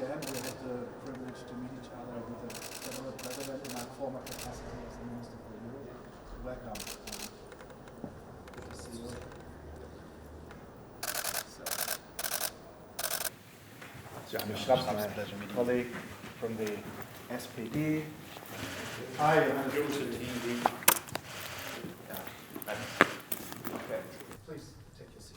again. We had the privilege to meet each other with the federal president in my former capacity as the Minister for Europe. Welcome. Good to see you. My colleague from the SPD. Hi, okay, please take your seat.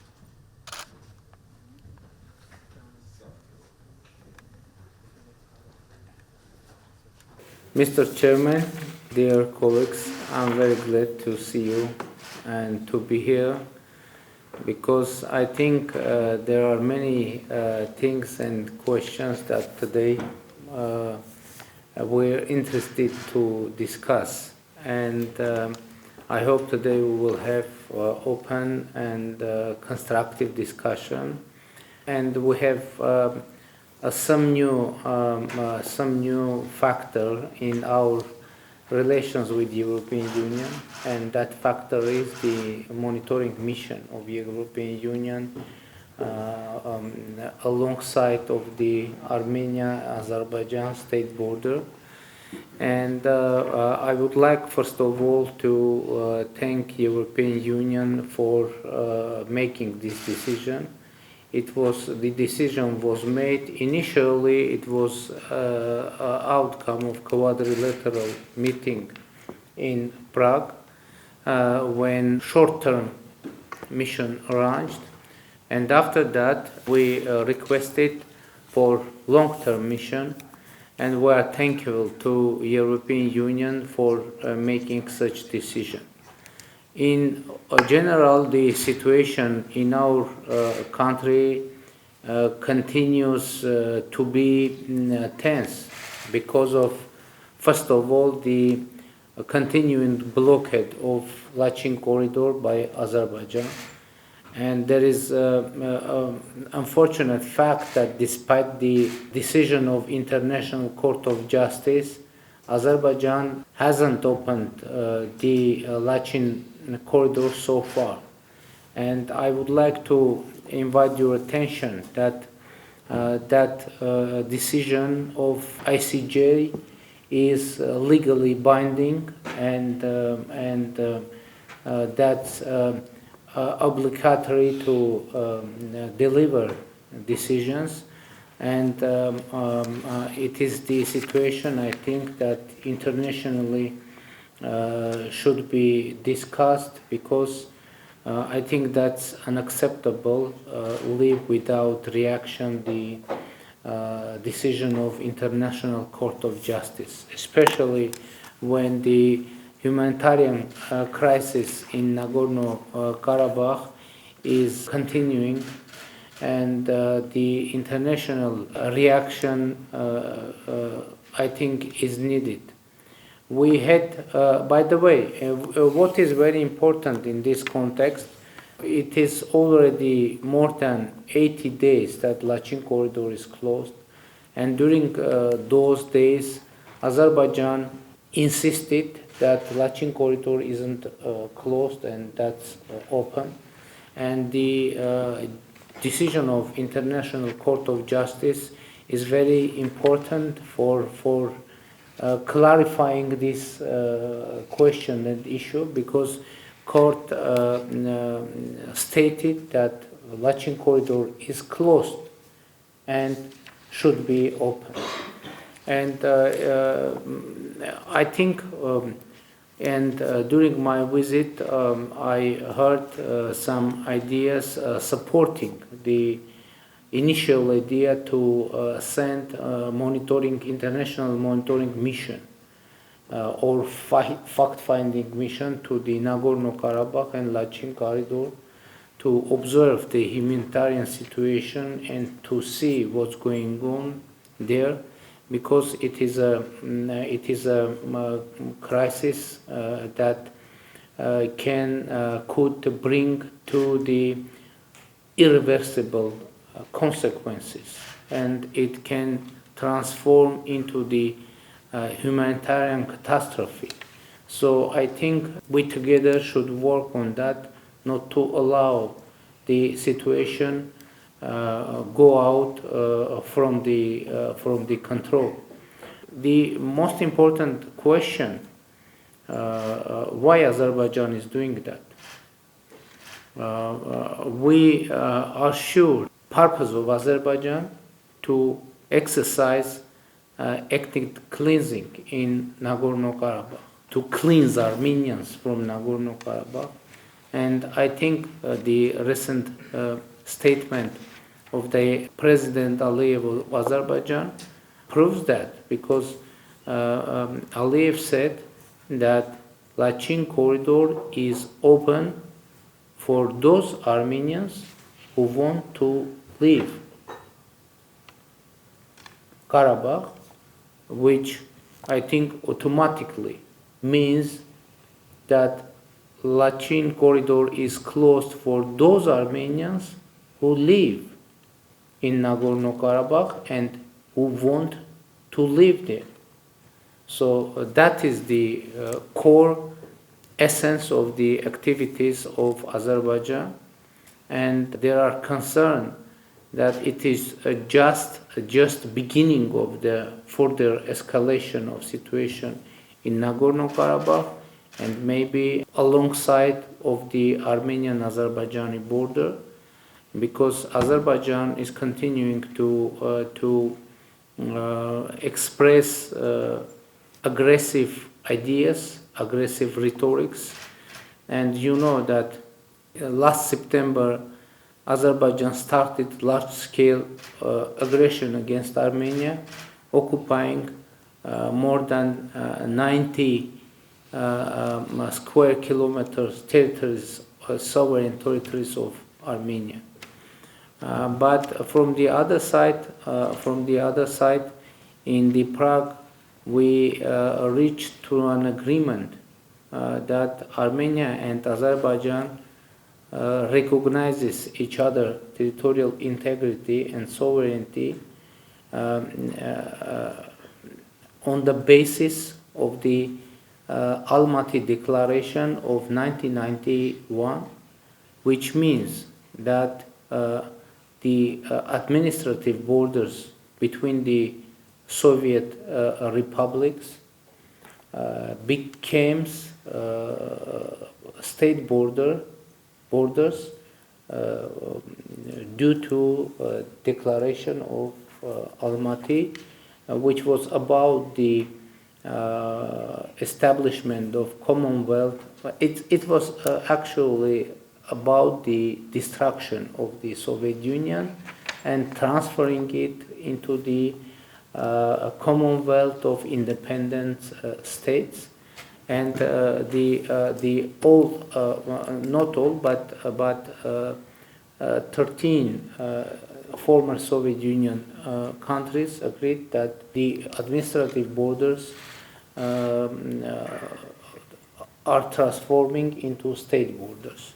Mr. Chairman, dear colleagues, I'm very glad to see you and to be here because I think there are many things and questions that today we're interested to discuss, and I hope today we will have open and constructive discussion, and we have some new factor in our relations with the European Union, and that factor is the monitoring mission of the European Union alongside of the Armenia-Azerbaijan state border. And I would like first of all to thank the European Union for making this decision. The decision was made initially. It was outcome of quadrilateral meeting in Prague when short-term mission arranged, and after that we requested for long-term mission, and we are thankful to European Union for making such decision. In general, the situation in our country continues to be tense because of, first of all, the continuing blockade of Lachin corridor by Azerbaijan. And there is an unfortunate fact that despite the decision of International Court of Justice, Azerbaijan hasn't opened the Lachin corridor so far. And I would like to invite your attention that that decision of ICJ is legally binding, and that's obligatory to deliver decisions, and it is the situation I think that internationally should be discussed, because I think that's unacceptable. Leave without reaction the decision of International Court of Justice, especially when the humanitarian crisis in Nagorno-Karabakh is continuing, and the international reaction I think is needed. We had, by the way, what is very important in this context, it is already more than 80 days that Lachin corridor is closed, and during those days Azerbaijan insisted that Lachin corridor isn't closed and that's open, and the decision of International Court of Justice is very important for clarifying this question and issue, because court stated that Lachin corridor is closed and should be open. And I think, during my visit, I heard some ideas supporting the initial idea to send international monitoring mission or fact-finding mission to the Nagorno-Karabakh and Lachin corridor to observe the humanitarian situation and to see what's going on there, because it is a crisis that could bring to the irreversible consequences, and it can transform into the humanitarian catastrophe. So I think we together should work on that, not to allow the situation go out from the control. The most important question, why Azerbaijan is doing that? We are sure purpose of Azerbaijan to exercise ethnic cleansing in Nagorno-Karabakh, to cleanse Armenians from Nagorno-Karabakh. And I think the recent statement of the President Aliyev of Azerbaijan proves that, because Aliyev said that Lachin corridor is open for those Armenians who want to leave Karabakh, which I think automatically means that Lachin corridor is closed for those Armenians who live in Nagorno-Karabakh and who want to live there. So that is the core essence of the activities of Azerbaijan, and there are concerns that it is just beginning of the further escalation of situation in Nagorno-Karabakh, and maybe alongside of the Armenian-Azerbaijani border, because Azerbaijan is continuing to express aggressive ideas, aggressive rhetorics. And you know that last September Azerbaijan started large-scale aggression against Armenia, occupying more than 90 square kilometers territories, sovereign territories of Armenia. But from the other side, in the Prague, we reached to an agreement that Armenia and Azerbaijan recognizes each other territorial integrity and sovereignty on the basis of the Almaty Declaration of 1991, which means that the administrative borders between the Soviet republics became state borders due to Declaration of Almaty, which was about the establishment of Commonwealth. It was actually about the destruction of the Soviet Union and transferring it into the Commonwealth of independent states, and the all, not all, but 13 former Soviet Union countries agreed that the administrative borders are transforming into state borders.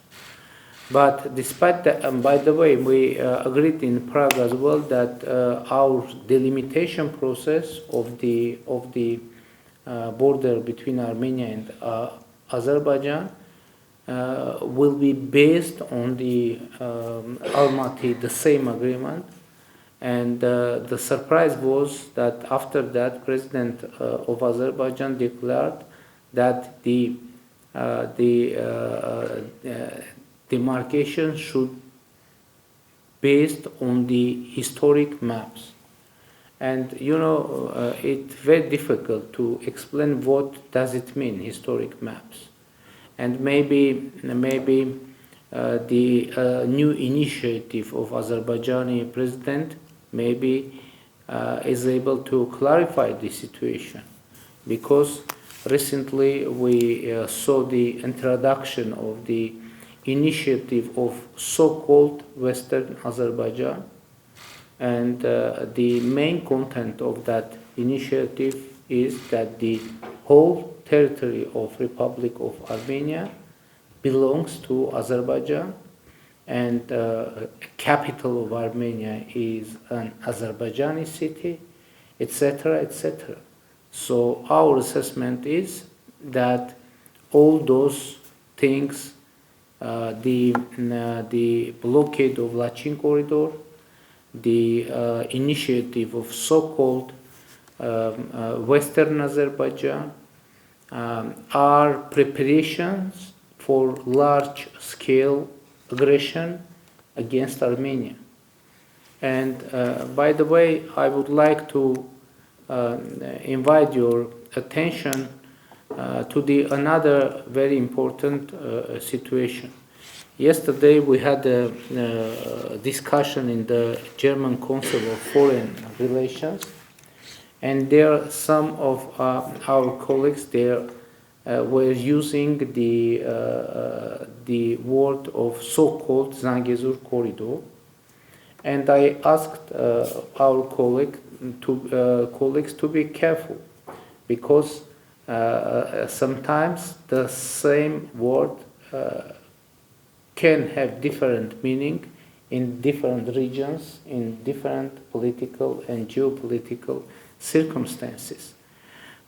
But despite that, by the way, we agreed in Prague as well that our delimitation process of the border between Armenia and Azerbaijan will be based on the Almaty, the same agreement. And the surprise was that after that, President of Azerbaijan declared that the demarcation should based on the historic maps. And you know, it's very difficult to explain what does it mean, historic maps. And maybe the new initiative of Azerbaijani president maybe is able to clarify the situation, because recently we saw the introduction of the initiative of so-called Western Azerbaijan, and the main content of that initiative is that the whole territory of Republic of Armenia belongs to Azerbaijan, and capital of Armenia is an Azerbaijani city, etc., etc. So our assessment is that all those things, the blockade of Lachin corridor, the initiative of so-called Western Azerbaijan are preparations for large-scale aggression against Armenia. And by the way, I would like to invite your attention to another very important situation. Yesterday we had a discussion in the German Council of Foreign Relations, and there some of our colleagues there were using the word of so-called Zangezur corridor, and I asked our colleagues to be careful, because sometimes the same word can have different meaning in different regions, in different political and geopolitical circumstances.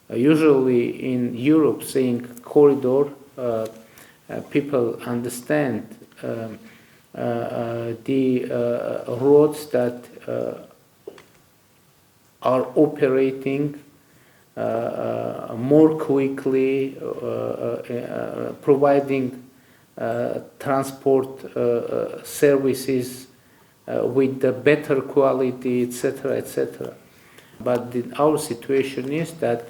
Usually in Europe, saying corridor, people understand the roads that are operating more quickly, providing transport services with the better quality, etc., etc. But our situation is that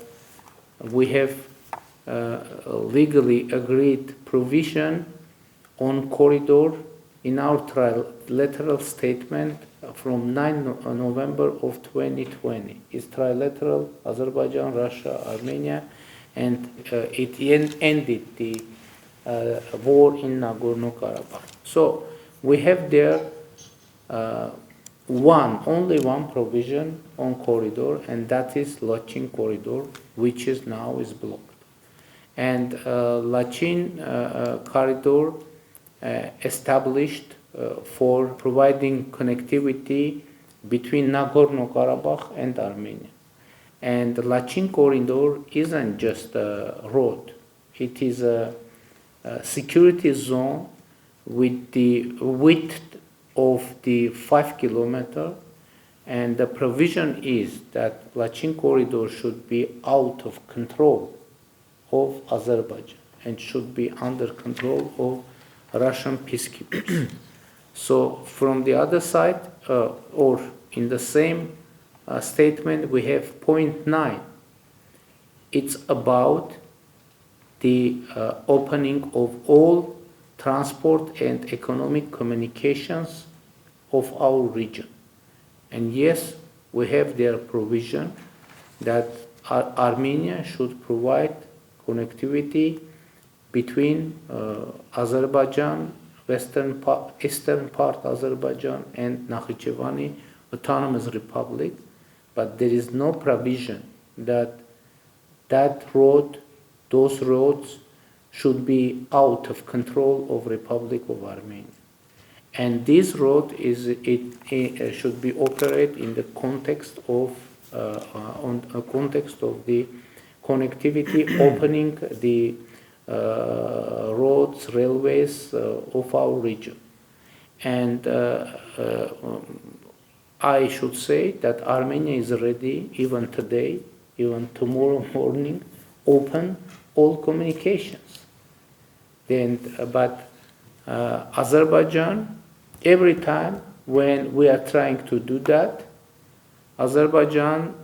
we have legally agreed provision on corridor in our trilateral statement from 9 November of 2020. It's trilateral, Azerbaijan, Russia, Armenia, and it ended the war in Nagorno-Karabakh. So we have there only one provision on corridor, and that is Lachin corridor, which is now blocked. And Lachin corridor established for providing connectivity between Nagorno-Karabakh and Armenia. And the Lachin corridor isn't just a road. It is a security zone with the width of the 5 kilometer, and the provision is that Lachin corridor should be out of control of Azerbaijan and should be under control of Russian peacekeepers. So from the other side, or in the same statement, we have point 9. It's about the opening of all transport and economic communications of our region. And yes, we have their provision that Armenia should provide connectivity between Azerbaijan, eastern part Azerbaijan, and Nakhchivani Autonomous Republic, but there is no provision that those roads should be out of control of Republic of Armenia. And this road should be operated in the context of the connectivity, opening the roads, railways of our region. And I should say that Armenia is ready, even today, even tomorrow morning, open all communications. But Azerbaijan, every time when we are trying to do that, Azerbaijan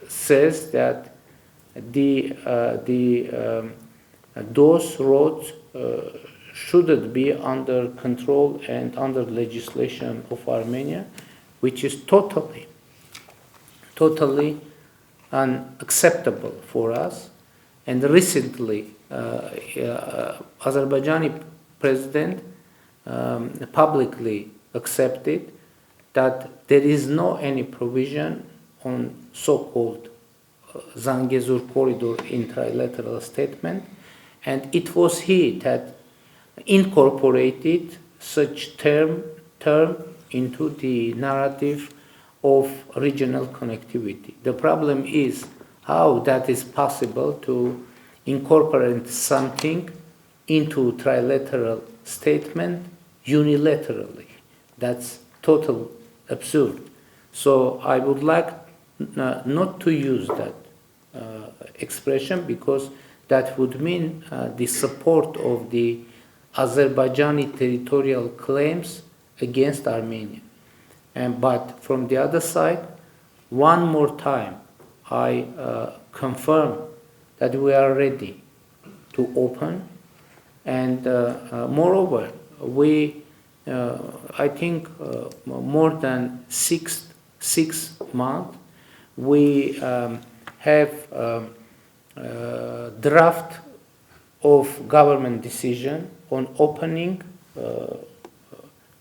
says that those roads shouldn't be under control and under legislation of Armenia, which is totally unacceptable for us. And recently, Azerbaijani president publicly accepted that there is no any provision on so-called Zangezur corridor in trilateral statement, and it was he that incorporated such term into the narrative of regional connectivity. The problem is how that is possible to incorporate something into trilateral statement unilaterally. That's total absurd. So I would like not to use that expression, because that would mean the support of the Azerbaijani territorial claims against Armenia. But from the other side, one more time, I confirm that we are ready to open, and moreover, we, I think, more than six months, we have draft of government decision on opening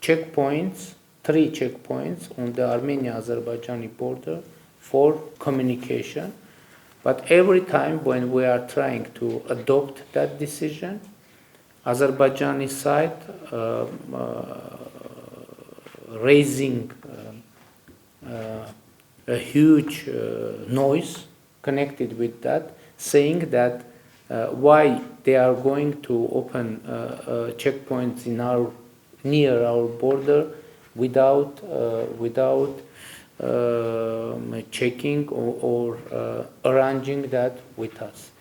checkpoints, 3 checkpoints on the Armenia-Azerbaijani border for communication. But every time when we are trying to adopt that decision, Azerbaijani side raising a huge noise connected with that, saying that why they are going to open checkpoints in near our border without checking or arranging that with us.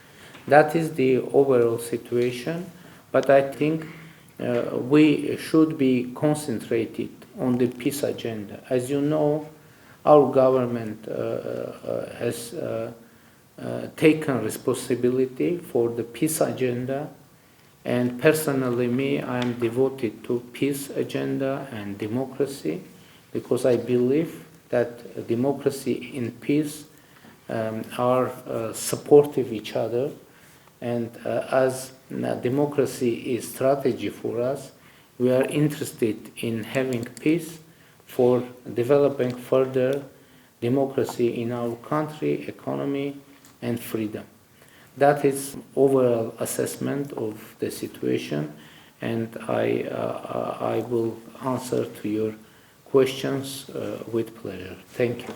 That is the overall situation, but I think we should be concentrated on the peace agenda. As you know, our government has taken responsibility for the peace agenda, and personally me, I am devoted to peace agenda and democracy, because I believe that democracy and peace are supportive each other, and as democracy is strategy for us, we are interested in having peace for developing further democracy in our country, economy, and freedom. That is overall assessment of the situation, and I will answer to your questions with pleasure. Thank you.